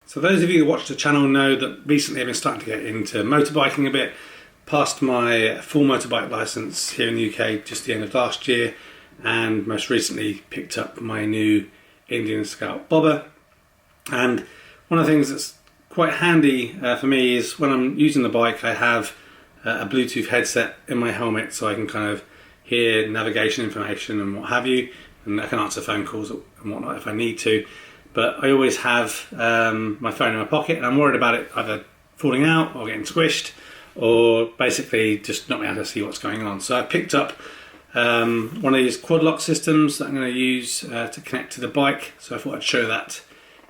So those of you who watch the channel know that recently I've been starting to get into motorbiking a bit. Passed my full motorbike licence here in the UK just the end of last year, and most recently picked up my new Indian Scout bobber. And one of the things that's quite handy for me is when I'm using the bike, I have a Bluetooth headset in my helmet, so I can kind of hear navigation information and what have you, and I can answer phone calls and whatnot if I need to. But I always have my phone in my pocket, and I'm worried about it either falling out or getting squished, or basically just not being able to see what's going on. So I picked up one of these Quadlock systems that I'm going to use to connect to the bike. So I thought I'd show that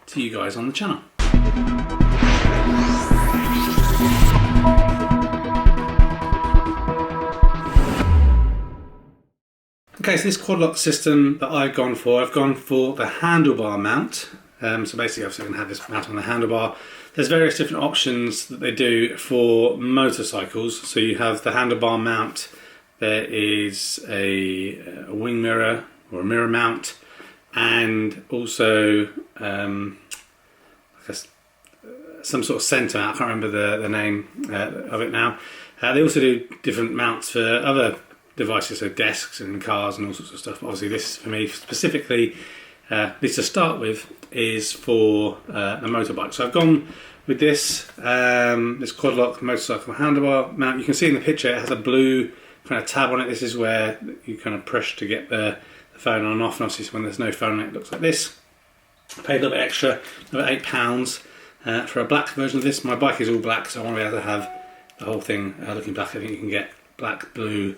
to you guys on the channel. Okay, so this Quadlock system that I've gone for the handlebar mount. So basically, obviously, I can have this mount on the handlebar. There's various different options that they do for motorcycles. So you have the handlebar mount. There is a wing mirror or a mirror mount, and also I guess some sort of centre mount. I can't remember the name of it now. They also do different mounts for other devices, so desks and cars and all sorts of stuff. Obviously, this for me specifically, this to start with, is for a motorbike. So I've gone with this this Quadlock motorcycle handlebar mount. You can see in the picture it has a blue kind of tab on it. This is where you kind of push to get the phone on and off, and obviously when there's no phone on it, it looks like this. I paid a little bit extra, about £8 for a black version of this. My bike is all black, so I want to be able to have the whole thing looking black. I think you can get black, blue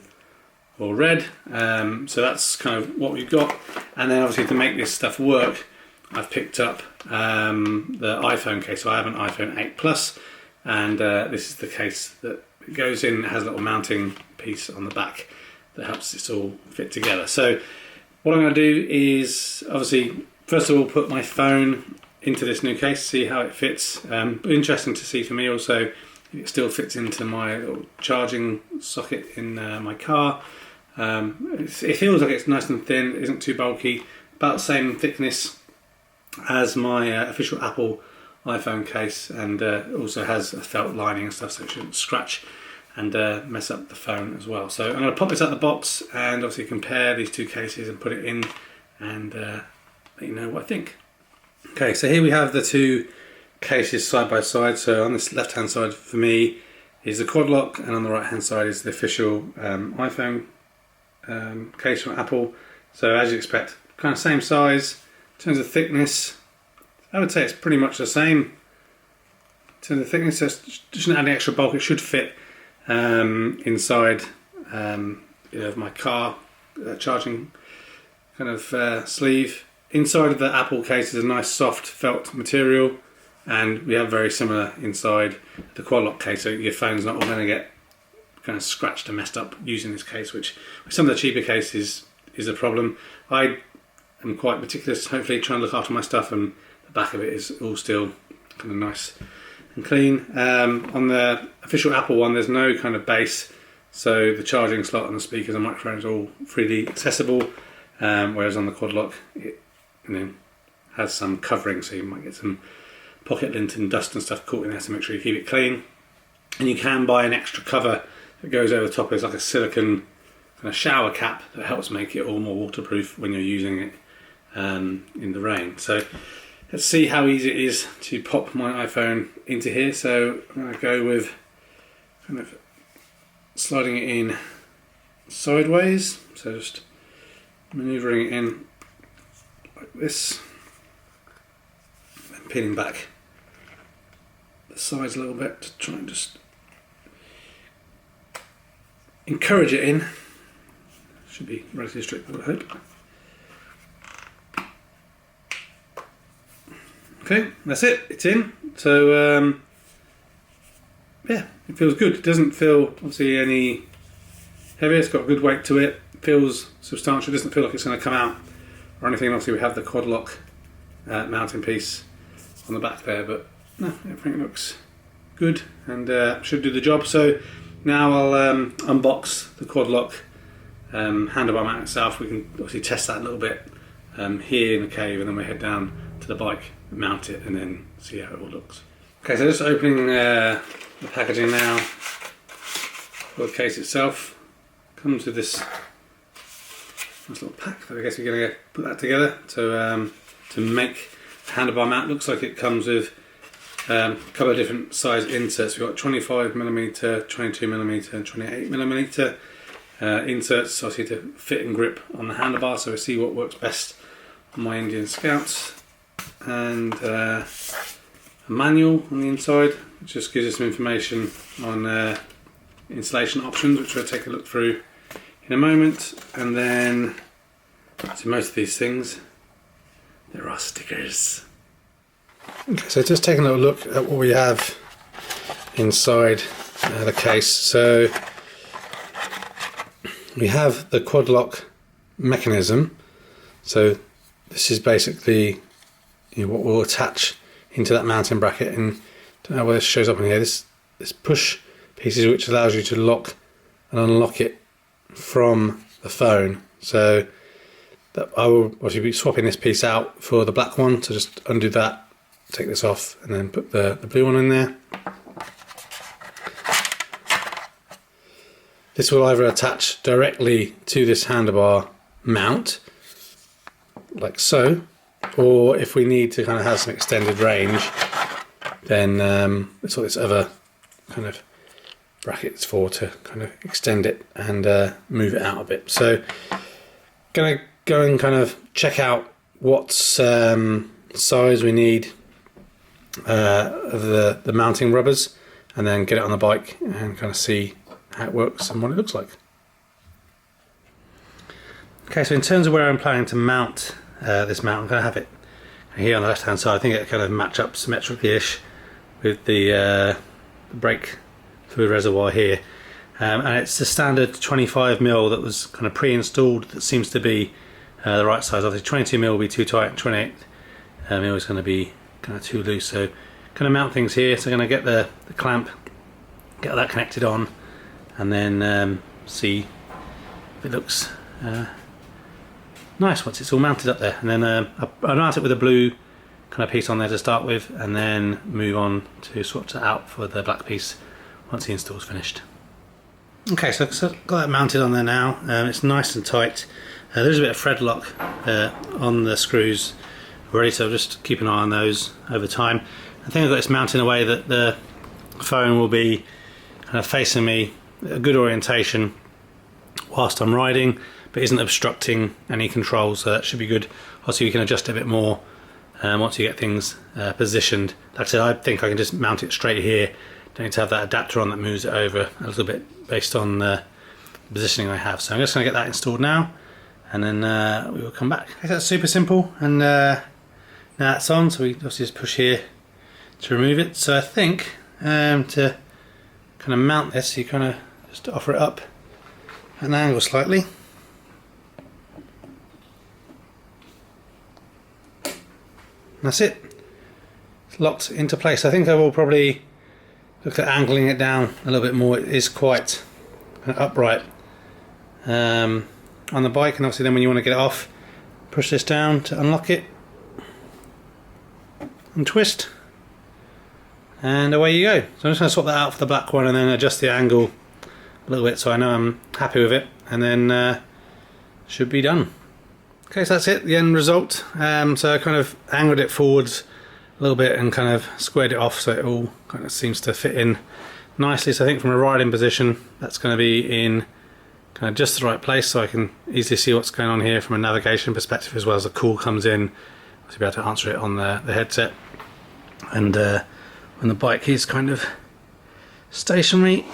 or red, so that's kind of what we've got. And then obviously to make this stuff work, I've picked up the iPhone case. So I have an iPhone 8 Plus, and this is the case that it goes in. It has a little mounting piece on the back that helps this all fit together. So what I'm going to do is obviously first of all put my phone into this new case, see how it fits. Interesting to see for me also if it still fits into my little charging socket in my car. It feels like it's nice and thin, it isn't too bulky, about the same thickness as my official Apple iPhone case, and also has a felt lining and stuff, so it shouldn't scratch and mess up the phone as well. So I'm going to pop this out of the box and obviously compare these two cases and put it in and let you know what I think. Okay, so here we have the two cases side by side. So on this left hand side for me is the Quadlock, and on the right hand side is the official iPhone case from Apple. So as you expect, kind of same size. In terms of thickness, I would say it's pretty much the same. In terms of thickness, just shouldn't add any extra bulk. It should fit inside of my car charging kind of sleeve. Inside of the Apple case is a nice soft felt material, and we have very similar inside the Quadlock case, so your phone's not all going to get kind of scratched and messed up using this case, which with some of the cheaper cases is a problem. I am quite meticulous, hopefully trying to look after my stuff, and the back of it is all still kind of nice and clean. On the official Apple one, there's no kind of base, so the charging slot and the speakers and microphones are all freely accessible, whereas on the Quadlock it has some covering, so you might get some pocket lint and dust and stuff caught in there, so make sure you keep it clean. And you can buy an extra cover that goes over the top. It's like a silicone kind of shower cap that helps make it all more waterproof when you're using it in the rain. So let's see how easy it is to pop my iPhone into here. So I'm going to go with kind of sliding it in sideways, so just manoeuvring it in like this, and peeling back the sides a little bit to try and just encourage it in. Should be relatively straightforward, I hope. Okay, that's it, it's in. So yeah, it feels good. It doesn't feel obviously any heavier, it's got good weight to it. It feels substantial, it doesn't feel like it's going to come out or anything. Obviously we have the Quadlock mounting piece on the back there, but no, everything looks good and should do the job. So now I'll unbox the Quadlock handlebar mount itself. We can obviously test that a little bit here in the cave, and then we head down to the bike mount it and then see how it all looks. Okay, so just opening the packaging now for the case itself. Comes with this nice little pack that I guess we're going to put that together to make the handlebar mount. Looks like it comes with a couple of different size inserts. We've got 25mm, 22mm and 28mm inserts, obviously to fit and grip on the handlebar, so we see what works best on my Indian Scouts. And a manual on the inside, which just gives us some information on installation options, which we'll take a look through in a moment. And then, so most of these things, there are stickers. Okay, so just taking a little look at what we have inside the case. So we have the Quadlock mechanism. So this is basically, you know, what will attach into that mounting bracket, and I don't know whether this shows up in here. This push pieces which allows you to lock and unlock it from the phone. So that I will obviously be swapping this piece out for the black one. So just undo that, take this off, and then put the blue one in there. This will either attach directly to this handlebar mount, like so, or if we need to kind of have some extended range, then that's what this other kind of bracket's for, to kind of extend it and move it out a bit. So gonna go and kind of check out what size we need of the mounting rubbers, and then get it on the bike and kind of see how it works and what it looks like. Okay, so in terms of where I'm planning to mount this mount, I'm going to have it here on the left hand side. I think it kind of match up symmetrically-ish with the brake fluid reservoir here, and it's the standard 25mm that was kind of pre-installed that seems to be the right size. Obviously 22mm will be too tight, and 28mm is going to be kind of too loose. So kind of mount things here. So I'm going to get the clamp, get that connected on, and then see if it looks nice once it's all mounted up there. And then I'll mount it with a blue kind of piece on there to start with, and then move on to swap it out for the black piece once the install's finished. Okay, so I've got that mounted on there now. It's nice and tight. There's a bit of thread lock on the screws already, so just keep an eye on those over time. I think I've got this mounted in a way that the phone will be kind of facing me, a good orientation whilst I'm riding, but isn't obstructing any controls, so that should be good. Obviously you can adjust it a bit more once you get things positioned. Like I said, I think I can just mount it straight here. Don't need to have that adapter on that moves it over a little bit based on the positioning I have. So I'm just going to get that installed now, and then we will come back. Okay, that's super simple, and now it's on, so we obviously just push here to remove it. So I think to kind of mount this, you kind of just offer it up at an angle slightly. And that's it. It's locked into place. I think I will probably look at angling it down a little bit more. It is quite upright on the bike, and obviously then when you want to get it off, push this down to unlock it and twist, and away you go. So I'm just going to swap that out for the black one, and then adjust the angle a little bit so I know I'm happy with it, and then should be done. Okay, so that's it, the end result. So I kind of angled it forwards a little bit and kind of squared it off so it all kind of seems to fit in nicely. So I think from a riding position, that's going to be in kind of just the right place, so I can easily see what's going on here from a navigation perspective, as well as the call comes in. I'll be able to answer it on the headset. And when the bike is kind of stationary,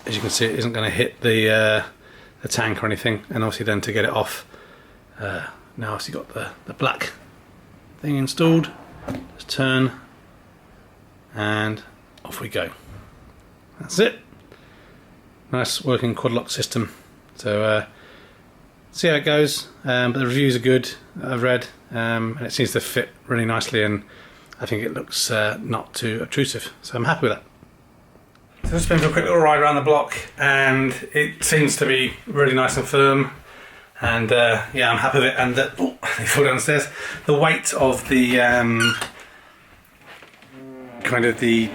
as you can see, it isn't going to hit the tank or anything. And obviously then to get it off, now obviously got the black thing installed, just turn and off we go. That's it. Nice working Quadlock system. So see how it goes, but the reviews are good, I've read, and it seems to fit really nicely, and I think it looks not too obtrusive, so I'm happy with that. So just been for a quick little ride around the block, and it seems to be really nice and firm. And yeah, I'm happy with it. And they fall downstairs. The weight of the kind of the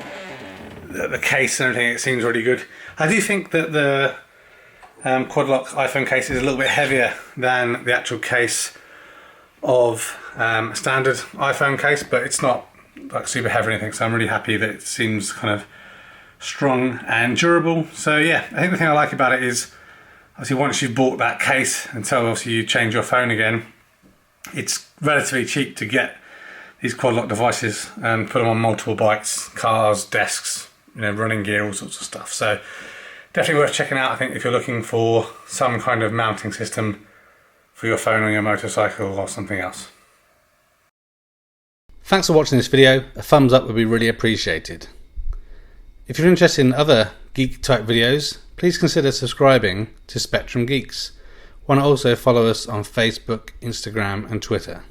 case and everything, it seems really good. I do think that the Quadlock iPhone case is a little bit heavier than the actual case of a standard iPhone case, but it's not like super heavy or anything, so I'm really happy that it seems kind of strong and durable. So yeah, I think the thing I like about it is obviously once you've bought that case, until obviously you change your phone again, it's relatively cheap to get these Quadlock devices and put them on multiple bikes, cars, desks, running gear, all sorts of stuff. So definitely worth checking out, I think, if you're looking for some kind of mounting system for your phone or your motorcycle or something else. Thanks for watching this video. A thumbs up would be really appreciated. If you're interested in other geek type videos, please consider subscribing to Spectrum Geeks. Why not also follow us on Facebook, Instagram and Twitter.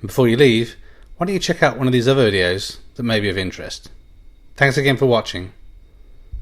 And before you leave, why don't you check out one of these other videos that may be of interest. Thanks again for watching.